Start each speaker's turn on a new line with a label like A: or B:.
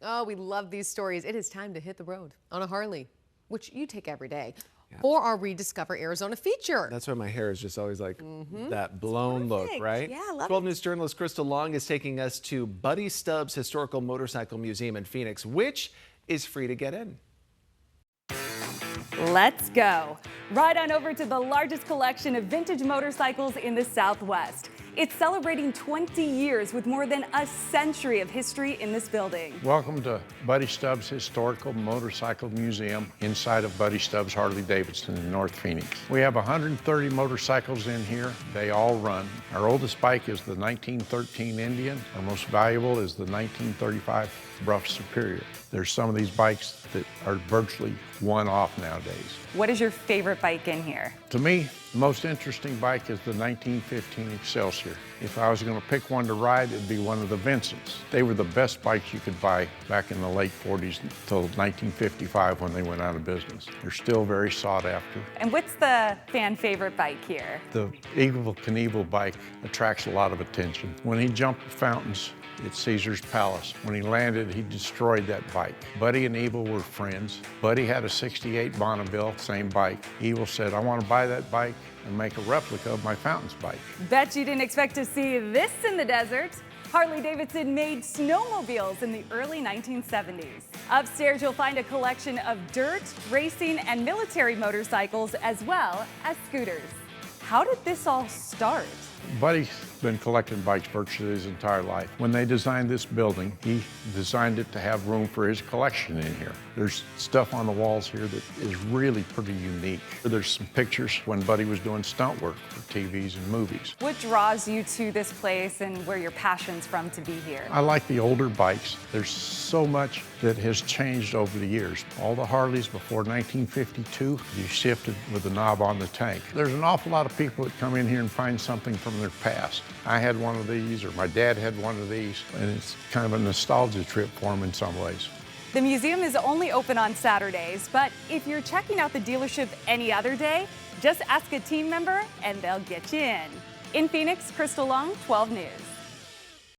A: Oh, we love these stories. It is time to hit the road on a Harley, which you take every day, for our Rediscover Arizona feature.
B: That's why my hair is just always like that blown look, right?
A: Yeah, I love
B: 12
A: it.
B: News journalist Crystal Long is taking us to Buddy Stubbs Historical Motorcycle Museum in Phoenix, which is free to get in.
C: Let's go. Ride on over to the largest collection of vintage motorcycles in the Southwest. It's celebrating 20 years with more than a century of history in this building.
D: Welcome to Buddy Stubbs Historical Motorcycle Museum inside of Buddy Stubbs Harley-Davidson in North Phoenix. We have 130 motorcycles in here. They all run. Our oldest bike is the 1913 Indian. Our most valuable is the 1935 Rough Superior. There's some of these bikes that are virtually one-off nowadays.
C: What is your favorite bike in here?
D: To me, the most interesting bike is the 1915 Excelsior. If I was going to pick one to ride, it'd be one of the Vincents. They were the best bikes you could buy back in the late 40s until 1955 when they went out of business. They're still very sought after.
C: And what's the fan favorite bike here?
D: The Eagle Knievel bike attracts a lot of attention. When he jumped the fountains at Caesar's Palace, when he landed, he destroyed that bike. Buddy and Evil were friends. Buddy had a 68 Bonneville, same bike. Evil said, I want to buy that bike and make a replica of my fountains bike.
C: Bet you didn't expect to see this in the desert. Harley-Davidson made snowmobiles in the early 1970s. Upstairs, you'll find a collection of dirt, racing, and military motorcycles, as well as scooters. How did this all start?
D: Buddy's been collecting bikes virtually his entire life. When they designed this building, he designed it to have room for his collection in here. There's stuff on the walls here that is really pretty unique. There's some pictures when Buddy was doing stunt work for TVs and movies.
C: What draws you to this place and where your passion's from to be here?
D: I like the older bikes. There's so much that has changed over the years. All the Harleys before 1952, you shifted with the knob on the tank. There's an awful lot of people that come in here and find something from their past. I had one of these, or my dad had one of these, and it's kind of a nostalgia trip for them in some ways.
C: The museum is only open on Saturdays, but if you're checking out the dealership any other day, just ask a team member and they'll get you in. In Phoenix, Crystal Long, 12 News.